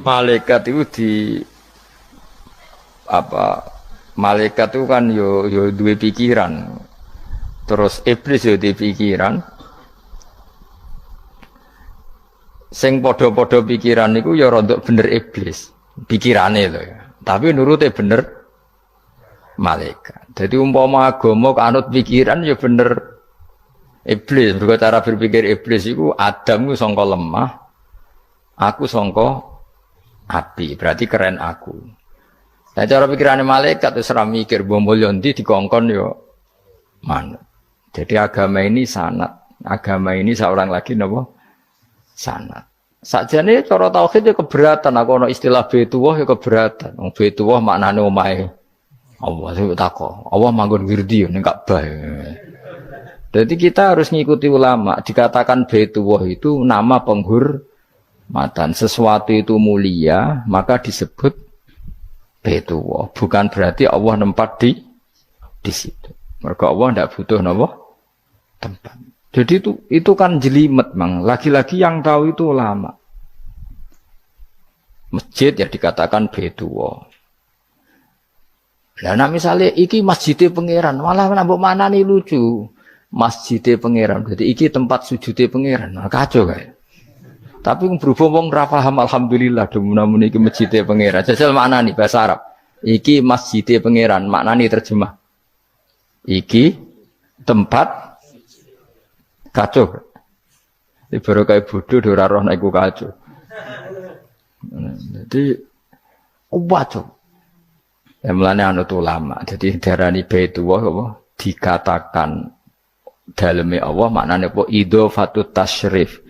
Malaikat itu di apa? Malaikat itu kan yo duwe pikiran. Terus iblis yo duwe pikiran. Sing padha-padha pikiran niku ya rada bener iblis. Pikirane lho ya. Tapi nurute bener malaikat. Jadi umpama agama kanut pikiran ya bener iblis. Mergo cara berpikir iblis iku Adam ku sangka lemah, aku sangka api. Berarti keren aku. Nah cara pikirane malaikat wis ora mikir mbok mulya ndi dikongkon ya manut. Jadi agama ini sanad. Agama ini seorang lagi napa? Sanad. Sakjane cara tauhid ya keberatan. Aku ana istilah Baitullah ya keberatan. Wong Baitullah maknane omahe Allah. Sing takok, Allah manggon wirdi ning Ka'bah. Jadi kita harus ngikuti ulama. Dikatakan Baitullah itu nama penghormatan. Sesuatu itu mulia, maka disebut Baitullah. Bukan berarti Allah nempat di situ. Mergo Allah ndak butuh napa? Tempat. Jadi itu kan jelimet, Mang. Lagi-lagi yang tahu itu ulama. Masjid ya dikatakan Baitullah. Lah nek misale iki masjidé pangeran, malah nambah manani lucu. Masjidé pangeran. Jadi iki tempat sujudé pangeran. Nah, kacau kae. Tapi berhubung wong ra paham alhamdulillah demun iki masjidé pangeran. Jajal maknani bahasa Arab. Iki masjidé pangeran, maknani terjemah. Iki tempat kacau. Ini baru kayak bodoh ora roh nek iku kacau. Jadi kacau. Ya mulane anut ulama. Jadi darani Baitullah apa dikatakan daleme Allah maknane apa idhofatut tasyrif.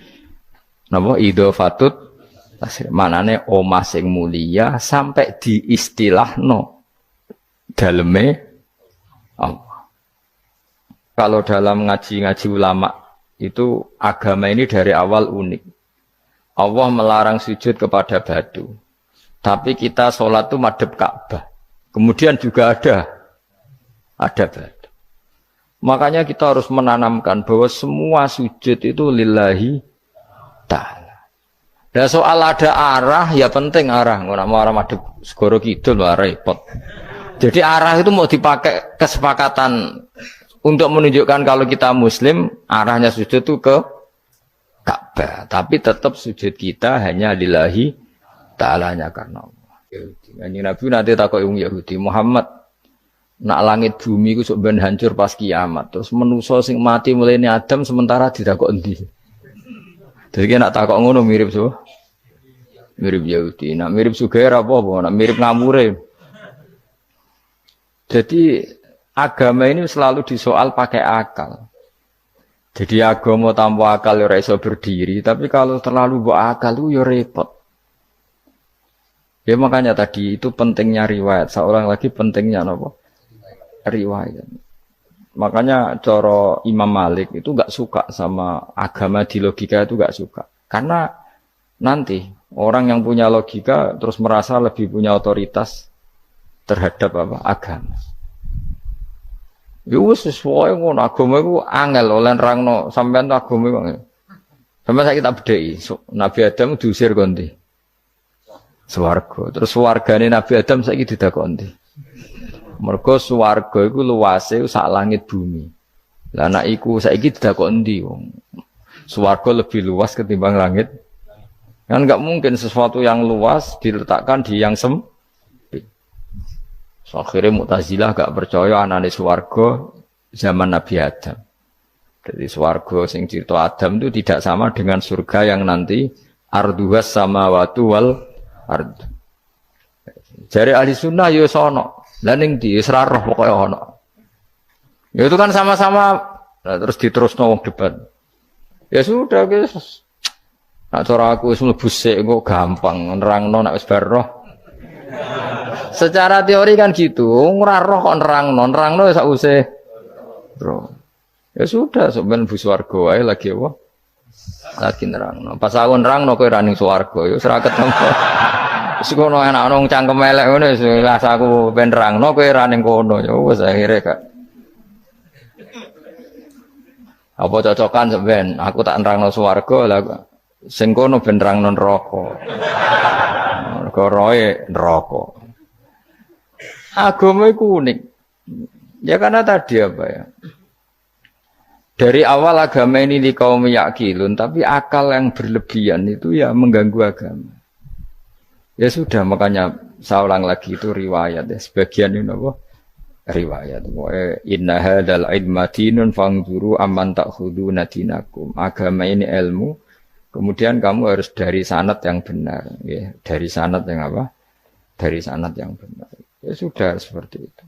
Napa idhofatut tasyrif maknane omah sing mulia sampai diistilahno daleme Allah. Kalau dalam ngaji-ngaji ulama itu agama ini dari awal unik. Allah melarang sujud kepada batu. Tapi kita sholat itu madhep Ka'bah. Kemudian juga ada batu. Makanya kita harus menanamkan bahwa semua sujud itu lillahi ta'ala. Dan soal ada arah, ya penting arah. Nggak mau arah madhep segoro kidul, repot. Jadi arah itu mau dipakai kesepakatan untuk menunjukkan kalau kita muslim, arahnya sujud itu ke Ka'bah. Tapi tetap sujud kita hanya lillahi ta'alanya karena Allah. Ini Nabi nanti takut yang Yahudi, Muhammad, nak langit bumi itu sebenarnya hancur pas kiamat. Terus manusia sing mati mulai ini Adam sementara ditakut endi. Jadi nak takut ngono mirip so, mirip Yahudi. Nak mirip Sugair apa? Nak mirip Ngamure. Jadi agama ini selalu disoal pakai akal. Jadi agama tanpa akal ya iso berdiri, tapi kalau terlalu bawa akal itu ya repot. Ya makanya tadi itu pentingnya riwayat. Seorang lagi pentingnya apa? Riwayat. Makanya cara Imam Malik itu enggak suka sama agama di logika itu enggak suka. Karena nanti orang yang punya logika terus merasa lebih punya otoritas terhadap apa? Agama. Ya wis sesuai ngono agama iku angel oleh nerangno sampean agama iku. Sampai saiki tak bedheki. Nabi Adam diusir kondi. Swarga. Terus swargane Nabi Adam saiki didakoni. Mergo swarga iku luase sak langit bumi. Lah nek iku saiki didakoni ndi wong. Swarga lebih luas ketimbang langit. Kan enggak mungkin sesuatu yang luas diletakkan di yang sempit. So, akhirnya Mu'tazilah gak percaya anane swarga zaman Nabi Adam. Jadi swarga sing cerita Adam itu tidak sama dengan surga yang nanti arduhas samawati wal ard. Jari ahli sunnah ya sono. Lah ning ndi wis ra roh pokoke ono. Ya itu kan sama-sama terus diterusno wong debat. Ya sudah guys. Nak cara aku wis mlebu sik kok gampang nerangno nek wis bar roh. Secara teori kan gitu, ora roh kok nerangno sak usih. Bro. Ya sudah sampean bu swarga wae lagi apa? Lagi nerangno. Pas aku nerangno kowe ra ning swarga ya wis ra ketemu. Wis kono enak nang cangkem elek ngono wis aku ben nerangno kowe ra ning kono ya wis akhire gak. Apa cocokan sampean? Aku tak nerangno swarga lah sing kono ben nerangno neraka. perkara neraka. Agama iku unik. Ya karena tadi apa ya? Dari awal agama ini di kaum yakilun, tapi akal yang berlebihan itu ya mengganggu agama. Ya sudah, makanya saya ulang lagi itu riwayat ya. Sebagian ini apa? Riwayat. Inna hadzal ilma dinun fangzuru amman ta'khuduna dinakum. Agama ini ilmu, kemudian kamu harus dari sanad yang benar. Ya. Dari sanad yang apa? Dari sanad yang benar. Ya sudah seperti itu.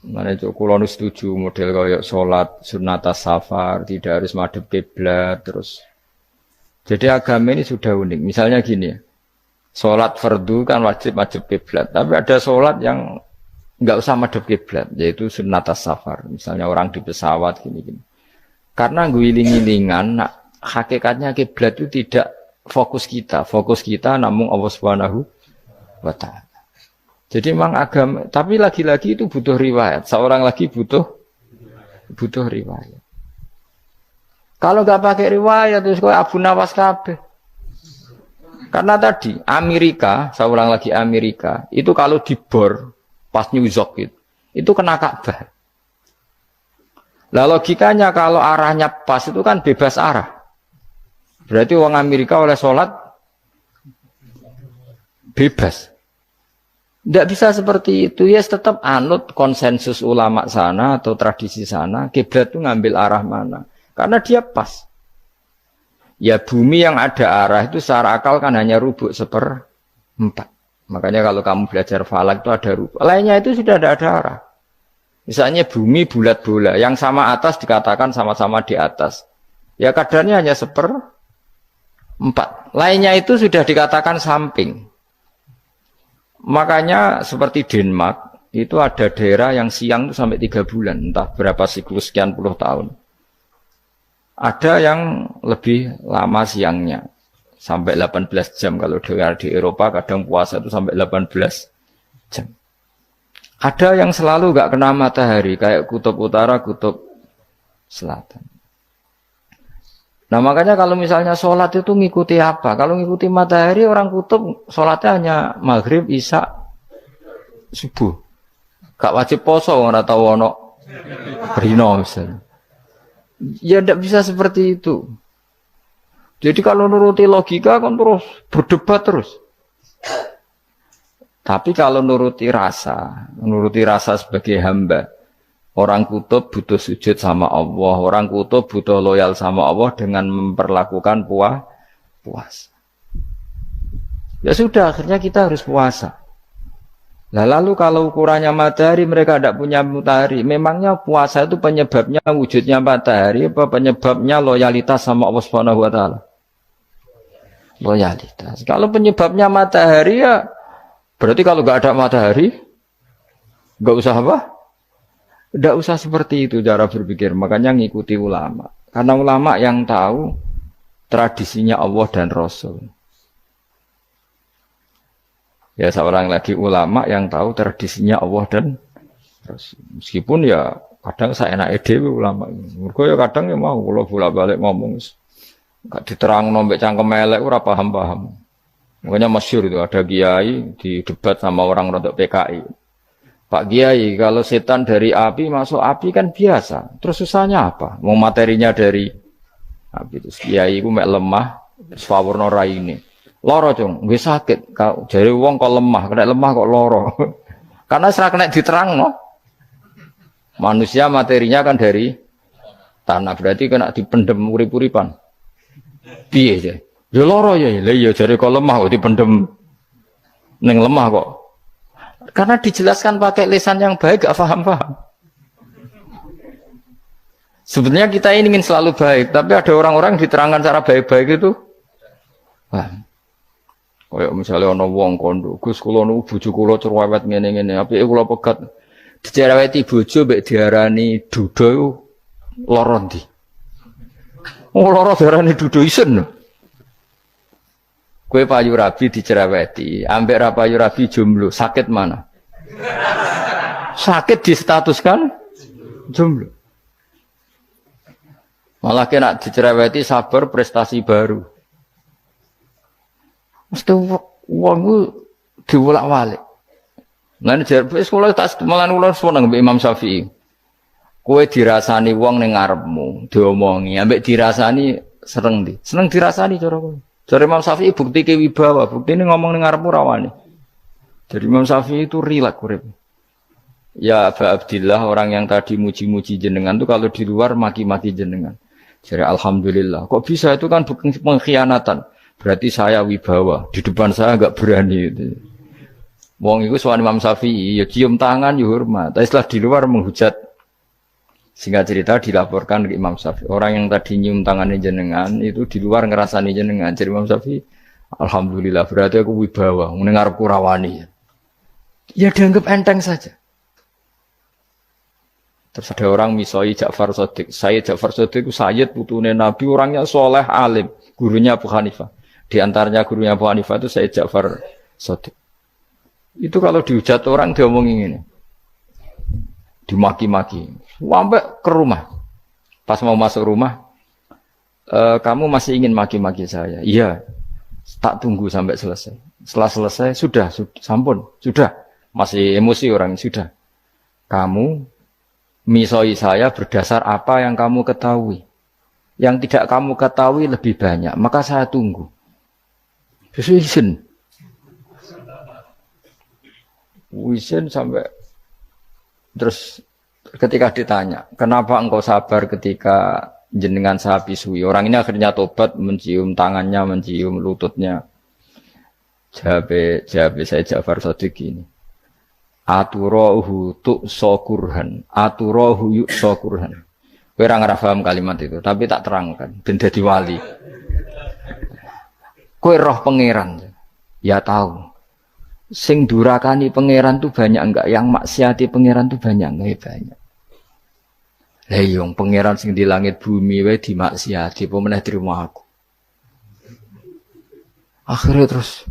Mana itu kalau setuju model kayak sholat sunat safar tidak harus madhep kiblat terus. Jadi agama ini sudah unik. Misalnya gini ya, sholat fardu kan wajib kiblat, tapi ada sholat yang nggak usah madhep kiblat, yaitu sunat safar. Misalnya orang di pesawat gini. Karena guling-gilingan, hakikatnya kiblat itu tidak fokus kita namun Allah Subhanahu wa Ta'ala. Jadi memang agama, tapi lagi-lagi itu butuh riwayat. Seorang lagi butuh riwayat. Kalau nggak pakai riwayat, terus kok Abu Nawas kabeh. Karena tadi Amerika, seorang lagi Amerika, itu kalau dibor pas New York itu kena Ka'bah. Lah logikanya kalau arahnya pas itu kan bebas arah. Berarti orang Amerika oleh sholat bebas. Tidak bisa seperti itu, ya tetap anut konsensus ulama sana atau tradisi sana, kiblat itu ngambil arah mana. Karena dia pas. Ya bumi yang ada arah itu secara akal kan hanya rubuk 1/4. Makanya kalau kamu belajar falak itu ada rubuk. Lainnya itu sudah ada arah. Misalnya bumi bulat bola, yang sama atas dikatakan sama-sama di atas. Ya kadarnya hanya 1/4. Lainnya itu sudah dikatakan samping. Makanya seperti Denmark, itu ada daerah yang siang itu sampai 3 bulan, entah berapa siklus sekian puluh tahun. Ada yang lebih lama siangnya, sampai 18 jam. Kalau di Eropa kadang puasa itu sampai 18 jam. Ada yang selalu gak kena matahari, kayak kutub utara, kutub selatan. Nah makanya kalau misalnya sholat itu ngikuti apa? Kalau ngikuti matahari orang kutub sholatnya hanya maghrib, isya, subuh. Gak wajib poso orang tahu ono rino misalnya. Ya tidak bisa seperti itu. Jadi kalau nuruti logika kan terus berdebat terus. Tapi kalau nuruti rasa sebagai hamba. Orang kutub butuh sujud sama Allah. Orang kutub butuh loyal sama Allah dengan memperlakukan puasa. Ya sudah, akhirnya kita harus puasa. Nah, lalu kalau ukurannya matahari, mereka tidak punya matahari. Memangnya puasa itu penyebabnya wujudnya matahari, apa penyebabnya loyalitas sama Allah Subhanahu wa Ta'ala? Loyalitas. Kalau penyebabnya matahari ya, berarti kalau nggak ada matahari, nggak usah apa? Tidak usah seperti itu cara berpikir. Makanya ngikuti ulama. Karena ulama yang tahu tradisinya Allah dan Rasul. Ya seorang lagi ulama yang tahu tradisinya Allah dan Rasul. Meskipun ya kadang saya enak dewe ulama. Mergo ya kadang ya mau kalau bolak-balik ngomong. Gak diterang nombek cangkem elek ora paham-paham. Makanya masyhur itu ada kiai di debat sama orang rodok PKI. Pak Kiai, kalau setan dari api masuk api kan biasa. Terus susahnya apa? Mau materinya dari api. Terus Kiai itu mek lemah, sawurna raine. Loro cung, nggih sakit. Jare wong kok lemah, kena lemah kok loro. Karena serak kena diterangno. Manusia materinya kan dari tanah, berarti kena dipendem urip-uripan. Piye ya? Ya loro ya. Lah ya jare kok lemah kok dipendem ning lemah kok. Karena dijelaskan pakai lisan yang baik, gak paham-paham. Sebenarnya kita ini ingin selalu baik, tapi ada orang-orang diterangkan cara baik-baik itu. Paham. Kayak misalnya ana wong kondo, Gus kula niku bojo kula cerewet ngene-ngene, apike kula pegat. Dicereweti bojo mbek diarani duda iku lara ndi? Oh lara diarani duda isen. Kue payu rabi dicereweti, ambek ra payu rabi jomblo, sakit mana? Sakit distatuskan jomblo. Malah kena dicereweti sabar prestasi baru. Mesti Wong ku diwolak-walik. Lan jar wis kula tak malan kula seneng mbek Imam Syafi'i. Kowe dirasani wong ning ngarepmu, diomongi, ambek dirasani seneng ndi? Seneng dirasani cara kowe. Jare Imam Syafi'i buktike wibawa, buktine ngomong ning ngarepmu rawani. Jadi Imam Syafi'i itu rileks urip. Ya Aba Abdillah, orang yang tadi muji-muji jenengan itu kalau di luar maki-maki jenengan. Jadi alhamdulillah. Kok bisa itu kan bukan pengkhianatan. Berarti saya wibawa. Di depan saya enggak berani itu. Wong itu soal Imam Syafi'i, ya cium tangan, ya hormat. Tapi setelah di luar menghujat. Singkat cerita dilaporkan ke Imam Syafi'i. Orang yang tadi nyium tangannya jenengan itu di luar ngerasani jenengan. Jadi Imam Syafi'i, alhamdulillah. Berarti aku wibawa. Mendengar kurawani. Ya dianggap enteng saja. Terus ada orang misoi Ja'far Shadiq. Sayyid Ja'far Shadiq itu Sayyid putune Nabi, orangnya soleh alim, gurunya Abu Hanifah. Di antaranya gurunya Abu Hanifah itu Sayyid Ja'far Shadiq. Itu kalau dihujat orang diomongin ini, dimaki-maki, sampai ke rumah. Pas mau masuk rumah, kamu masih ingin maki-maki saya? Iya. Tak tunggu sampai selesai. Setelah selesai, sudah, sampun, sudah. Masih emosi orang, sudah. Kamu misoi saya berdasar apa yang kamu ketahui. Yang tidak kamu ketahui lebih banyak. Maka saya tunggu. Izin. Izin sampai. Terus ketika ditanya, kenapa engkau sabar ketika jenengan saya pisui? Orang ini akhirnya tobat, mencium tangannya, mencium lututnya. Jawab saya Ja'far Shadiq ini. Aturahu tu'sokurhan, aturahu yu'sokurhan. Kowe ora ngrafaham kalimat itu, tapi tak terangkan ben dadi wali. Kowe roh pangeran. Ya tahu. Sing durakani pangeran tuh banyak enggak? Yang maksiati pangeran tuh banyak enggak? Ya banyak. Lah iya pangeran sing di langit bumi wae dimaksiati, apa meneh trimo aku. Akhirnya terus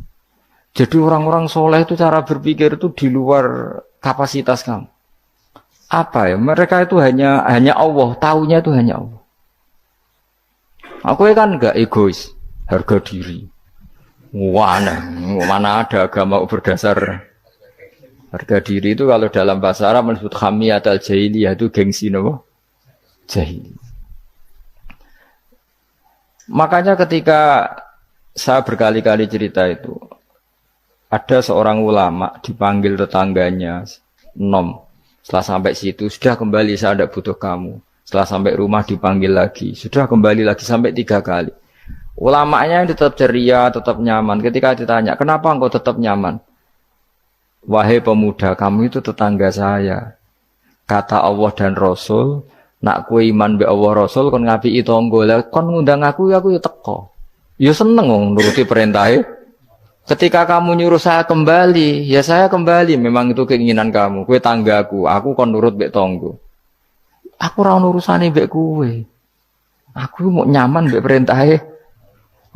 jadi orang-orang soleh itu cara berpikir itu di luar kapasitas kamu. Apa ya? Mereka itu hanya Allah, taunya itu hanya Allah. Aku kan enggak egois, harga diri. Mana ada agama berdasar harga diri itu kalau dalam bahasa Arab disebut hamiyat al-jahiliyah itu gengsi napa? Jahili. Makanya ketika saya berkali-kali cerita itu, ada seorang ulama dipanggil tetangganya, nom. Setelah sampai situ, sudah kembali, saya tidak butuh kamu. Setelah sampai rumah dipanggil lagi, sudah kembali lagi sampai 3 kali. Ulamanya yang tetap ceria, tetap nyaman. Ketika ditanya, kenapa engkau tetap nyaman? Wahai pemuda, kamu itu tetangga saya. Kata Allah dan Rasul, nak kue iman be Allah Rasul, kon ngapi tonggo, kon ngundang aku ya teko. Ya seneng nuruti perintahnya. Ketika kamu nyuruh saya kembali, ya saya kembali. Memang itu keinginan kamu. Kue tanggaku, aku kon nurut mbek tonggo. Aku ora urusane mbek kue. Aku mau nyaman mbek perintahe.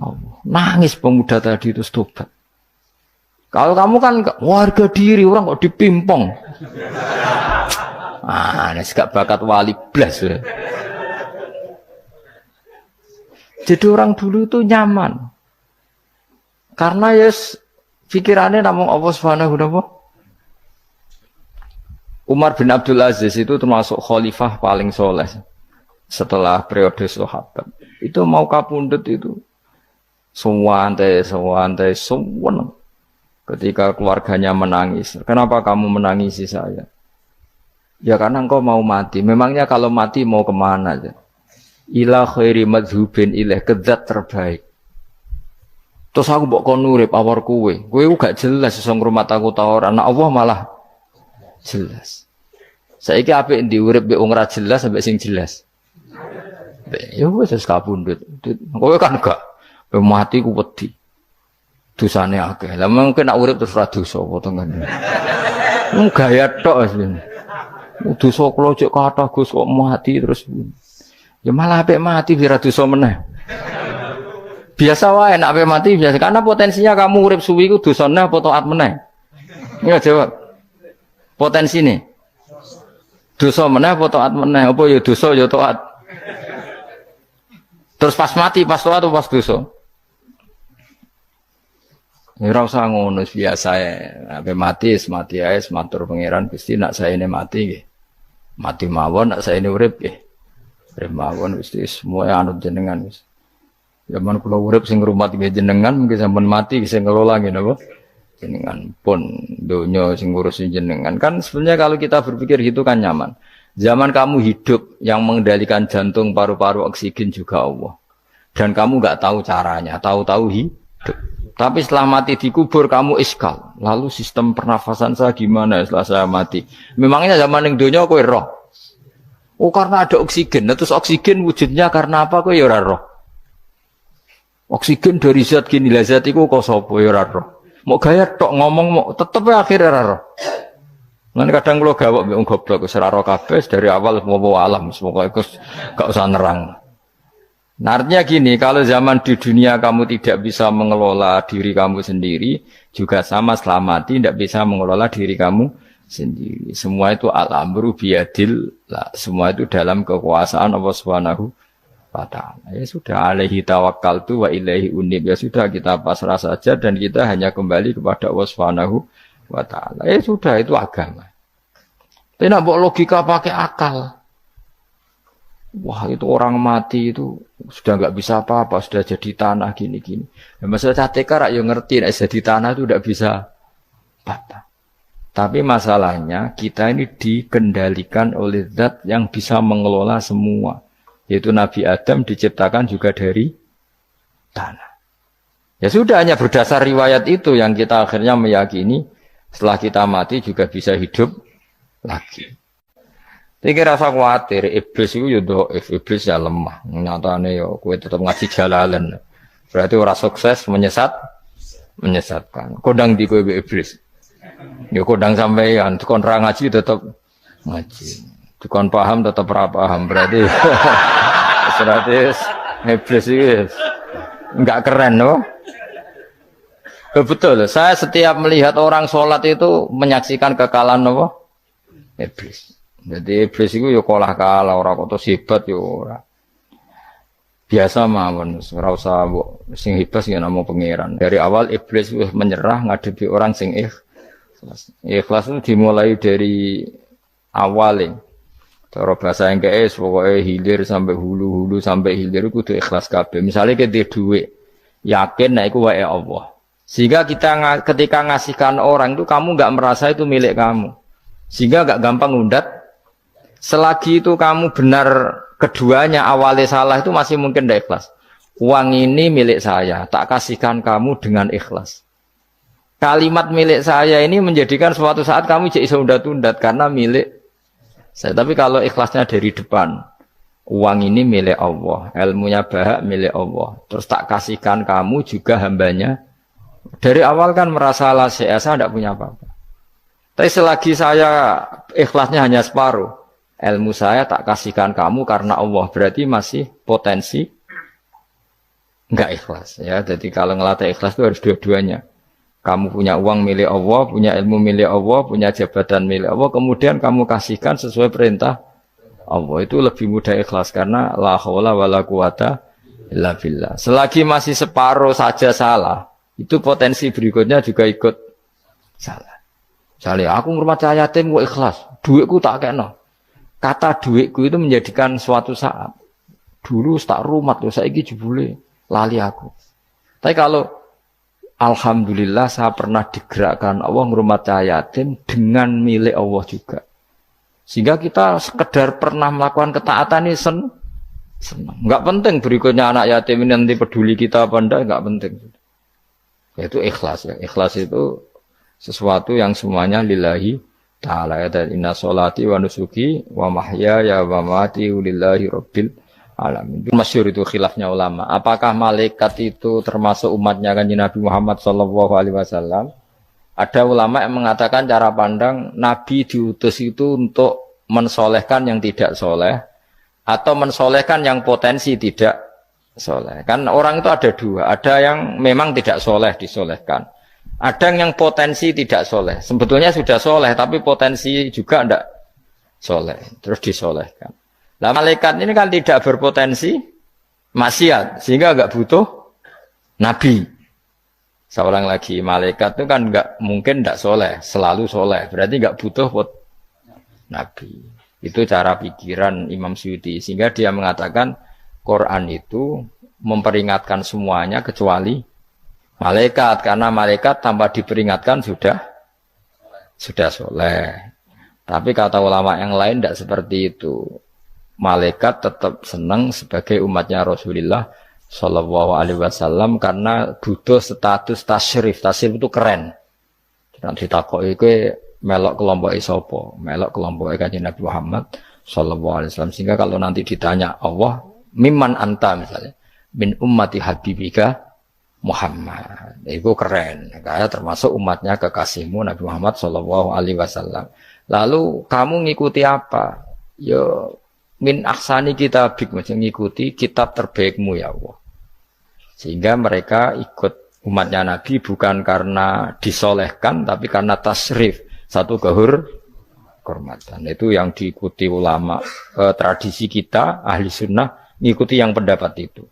Oh, nangis pemuda tadi itu tobat. Kalau kamu kan warga diri, orang kok dipimpong. Ini gak bakat wali blas. Jadi orang dulu itu nyaman. Karena pikirannya namun Allah Subhanahu wa ta'ala. Umar bin Abdul Aziz itu termasuk khalifah paling soleh setelah periode sahabat. Itu mau kapundhut itu sewantai. Ketika keluarganya menangis, kenapa kamu menangisi saya? Ya karena engkau mau mati. Memangnya kalau mati mau kemana aja? Ila khairi madhubin ilaih, ke zat terbaik. Terus aku mbok kon urip awor kowe gak jelas iso ngrumat aku ta ora. Anak Allah malah jelas. Saiki apik ndi urip mbek wong ora jelas sampai sing jelas. Ya wis kabundut. Kowe kan gak mati ku wedi. Dosane akeh. Lah mungkin nek urip terus ora dosa apa to ngene. Mung gaya tok asline. Dosa kula cek kathah Gus kok mati terus. Ya malah apik mati biar dosa meneh. Biasa wae nek ape mati biasa karena potensinya kamu urip suwi ku dosane apa taat meneh. Ya jawab. Potensine. Dosa meneh apa taat meneh? Apa ya dosa ya taat. Terus pas mati pas taat atau pas dosa? Ora usah ngono biasa ya. Sampai mati ae matur pangeran Gusti nak saene mati nggih. Mati mawon nak saene urip nggih. Urip mawon Gusti semua anut jenengan wis. Zaman kula urip sing ngrumat nggih jenengan mungkin sampean mati sing ngelola nggih napa? Jenengan pun donya sing ngurusi jenengan. Kan sebenarnya kalau kita berpikir gitu kan nyaman. Zaman kamu hidup yang mengendalikan jantung, paru-paru, oksigen juga Allah. Dan kamu enggak tahu caranya, tahu-tahu hidup. Tapi setelah mati dikubur kamu iskal. Lalu sistem pernafasan saya gimana setelah saya mati? Memangnya zaman yang dunia kowe roh. Oh karena ada oksigen. Nah, terus oksigen wujudnya karena apa kowe ya ora roh. Oksigen dari zat gini lah zat iku kok sapa ya ora roh. Mau gaya tok ngomong mau tetep akhir ora roh. Lan kadang kula gawok mbek wong goblok wis ora roh kabeh dari awal mau alam semoga iku gak usah nerang. Nah, artinya gini, kalau zaman di dunia kamu tidak bisa mengelola diri kamu sendiri, juga sama setelah mati tidak bisa mengelola diri kamu sendiri. Semua itu al-amru biyadil, semua itu dalam kekuasaan Allah Subhanahu wa ta'ala. Ya sudah, alaihi tawakkaltu wa ilaihi unib. Ya sudah, kita pasrah saja dan kita hanya kembali kepada Allah Subhanahu wa ta'ala. Ya sudah, itu agama. Tapi nak bawa logika pakai akal. Wah itu orang mati itu sudah nggak bisa apa-apa, sudah jadi tanah gini-gini. Ya, masalah catekar yang ngerti, jadi tanah itu tidak bisa apa-apa. Tapi masalahnya kita ini dikendalikan oleh zat yang bisa mengelola semua. Yaitu Nabi Adam diciptakan juga dari tanah. Ya sudah hanya berdasar riwayat itu yang kita akhirnya meyakini setelah kita mati juga bisa hidup lagi. Tapi rasa khawatir, iblis itu ya dhaif, iblis ya lemah. Nyatane ya kowe tetap ngaji jalalan. Berarti ora sukses menyesatkan. Kodang di kowe iblis. Ya kodang sampean, kon ra ngaji tetap ngaji. Kon paham tetap ra paham. Berarti iblis itu enggak keren loh. Betul, saya setiap melihat orang sholat itu menyaksikan kekalahan apa? Iblis. Jadi iblis itu ya kalah ora kok hebat ya ora. Biasa mawon ora usah sing hebat ya namung pangeran. Dari awal iblis wis menyerah ngadepi orang sing ikhlas. Ikhlas itu dimulai dari awal. Cara bahasa Inggris pokoke hilir sampai hulu sampai hilir kudu ikhlas kabeh. Misale kita duit, yakin nek iku wae Allah. Sehingga kita ketika ngasihkan orang itu kamu enggak merasa itu milik kamu. Sehingga enggak gampang undat. Selagi itu kamu benar keduanya awalnya salah itu masih mungkin tidak ikhlas. Uang ini milik saya, tak kasihkan kamu dengan ikhlas. Kalimat milik saya ini menjadikan suatu saat kamu jadi undat-undat karena milik saya. Tapi kalau ikhlasnya dari depan, uang ini milik Allah, ilmunya bahak milik Allah. Terus tak kasihkan kamu juga hambanya. Dari awal kan merasa saya tidak punya apa-apa. Tapi selagi saya ikhlasnya hanya separuh. Ilmu saya tak kasihkan kamu karena Allah, berarti masih potensi enggak ikhlas ya. Jadi kalau ngelatih ikhlas itu harus dua-duanya. Kamu punya uang milik Allah, punya ilmu milik Allah, punya jabatan milik Allah, kemudian kamu kasihkan sesuai perintah Allah. Itu lebih mudah ikhlas karena la haula wala quwata illa billah. Selagi masih separuh saja salah, itu potensi berikutnya juga ikut salah. Misalnya aku ngurmat yatim kok ikhlas, duitku tak kena. Kata duitku itu menjadikan suatu saat. Dulu tak rumat loh, saiki jebule lali aku. Tapi kalau alhamdulillah saya pernah digerakkan Allah ngurmat yatim dengan milik Allah juga. Sehingga kita sekedar pernah melakukan ketaatan ini senang. Enggak penting berikutnya anak yatim ini nanti peduli kita apa enggak, enggak penting. Yaitu ikhlas ya. Ikhlas itu sesuatu yang semuanya lillahi ta'ala ya, dan inna sholati wa nusuki wa mahyaya wa mamati lillahi rabbil alamin. Masyhur itu khilafnya ulama. Apakah malaikat itu termasuk umatnya kanjeng Nabi Muhammad sallallahu alaihi wasallam? Ada ulama yang mengatakan cara pandang Nabi diutus itu untuk mensolehkan yang tidak soleh atau mensolehkan yang potensi tidak soleh. Kan orang itu ada dua, ada yang memang tidak soleh disolehkan. Ada yang potensi tidak soleh. Sebetulnya sudah soleh, tapi potensi juga tidak soleh. Terus disolehkan. Nah, malaikat ini kan tidak berpotensi maksiat, sehingga enggak butuh nabi. Seorang lagi, malaikat itu kan nggak mungkin nggak soleh, selalu soleh. Berarti nggak butuh nabi. Itu cara pikiran Imam Suyuti. Sehingga dia mengatakan Quran itu memperingatkan semuanya kecuali malaikat. Karena malaikat tanpa diperingatkan sudah soleh. Tapi kata ulama yang lain tidak seperti itu. Malaikat tetap senang sebagai umatnya Rasulullah Shallallahu Alaihi Wasallam karena butuh status tasyrif. Tasyrif itu keren. Nanti ditakoki kowe melok kelompok isopo, melok kelompok Kanjeng Nabi Muhammad Shallallahu Alaihi Wasallam. Sehingga kalau nanti ditanya Allah, mimman anta misalnya, min ummati habibika Muhammad, itu keren. Kayak termasuk umatnya kekasihmu Nabi Muhammad Shallallahu Alaihi Wasallam. Lalu kamu ngikuti apa? Yo min ahsani kitabik, mengikuti kitab terbaikmu ya Allah. Sehingga mereka ikut umatnya Nabi bukan karena disolehkan, tapi karena tasrif, satu kehormatan. Itu yang diikuti ulama. Tradisi kita, ahli sunnah, ngikuti yang pendapat itu.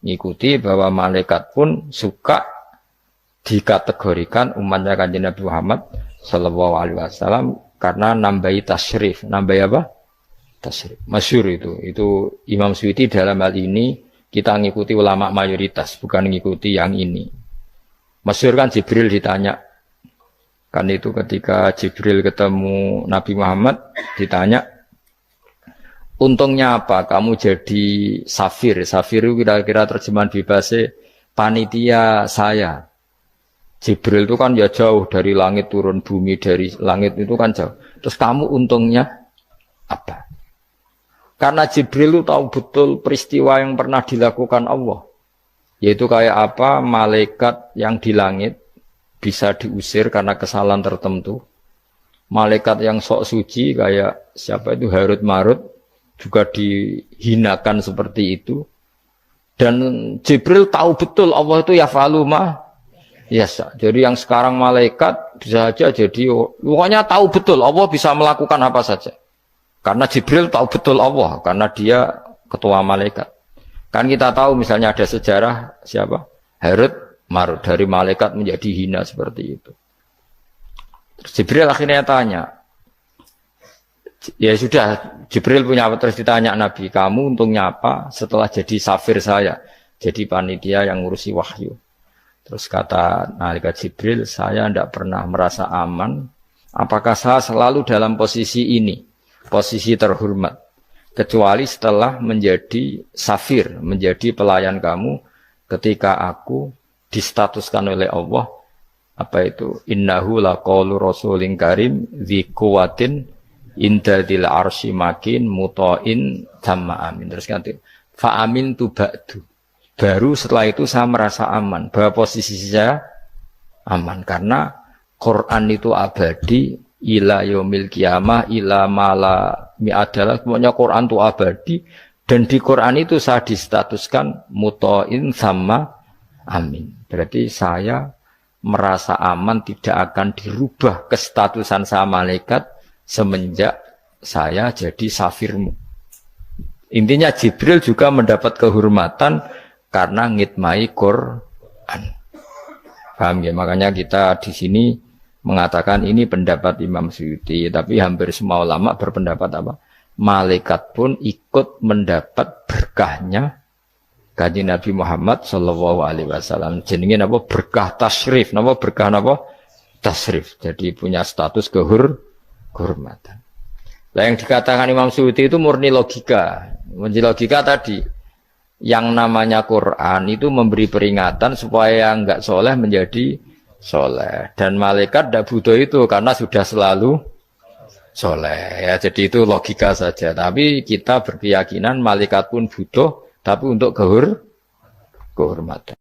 Ngikuti bahwa malaikat pun suka dikategorikan umatnya Kanjeng Nabi Muhammad Sallallahu Alaihi Wasallam karena nambahi tasrif. Nambahi apa? Tasrif. Masyhur itu Imam Suyuti dalam hal ini kita ngikuti ulama mayoritas, bukan ngikuti yang ini. Masyhur kan Jibril ditanya, kan itu ketika Jibril ketemu Nabi Muhammad ditanya, untungnya apa kamu jadi safir? Safir itu kira-kira terjemahan bebasnya panitia saya. Jibril itu kan ya jauh dari langit turun bumi, dari langit itu kan jauh. Terus kamu untungnya apa? Karena Jibril itu tahu betul peristiwa yang pernah dilakukan Allah. Yaitu kayak apa malaikat yang di langit bisa diusir karena kesalahan tertentu. Malaikat yang sok suci kayak siapa itu Harut Marut juga dihinakan seperti itu. Dan Jibril tahu betul Allah itu yaf'alu ma yasha. Jadi yang sekarang malaikat bisa saja jadi pokoknya tahu betul Allah bisa melakukan apa saja. Karena Jibril tahu betul Allah, karena dia ketua malaikat. Kan kita tahu misalnya ada sejarah siapa? Harut Marut, dari malaikat menjadi hina seperti itu. Terus Jibril akhirnya tanya, ya sudah, Jibril punya apa? Terus ditanya Nabi, kamu untungnya apa setelah jadi safir saya, jadi panitia yang ngurusi wahyu. Terus kata malaikat Jibril, saya tidak pernah merasa aman, apakah saya selalu dalam posisi ini? Posisi terhormat, kecuali setelah menjadi safir, menjadi pelayan kamu ketika aku distatuskan oleh Allah apa itu innahu laqaulu rasulin karim dzi quwwatin inda dzil arsy makin muta'in tamma amin. Terus ganti fa amin tu ba'du, baru setelah itu saya merasa aman bahwa posisi saya aman karena Quran itu abadi ila yaumil qiyamah ila mala mi'adalah, semuanya Quran itu abadi dan di Quran itu saya distatuskan muta'in sama amin. Berarti saya merasa aman tidak akan dirubah kestatusan saya malaikat semenjak saya jadi safirmu. Intinya Jibril juga mendapat kehormatan karena ngitmai Quran. Paham ya? Makanya kita di sini mengatakan ini pendapat Imam Suyuti, tapi hampir semua ulama berpendapat apa? Malaikat pun ikut mendapat berkahnya Kanjeng Nabi Muhammad Shallallahu Alaihi Wasallam. Jenenge apa? Berkah tasrif, apa berkah apa? Tasrif. Jadi punya status kehormatan. Nah, yang dikatakan Imam Suyuti itu murni logika. Murni logika tadi, yang namanya Quran itu memberi peringatan supaya yang enggak soleh menjadi soleh, dan malaikat tidak butuh itu karena sudah selalu soleh ya. Jadi itu logika saja, tapi kita berkeyakinan malaikat pun butuh, tapi untuk kehormatan.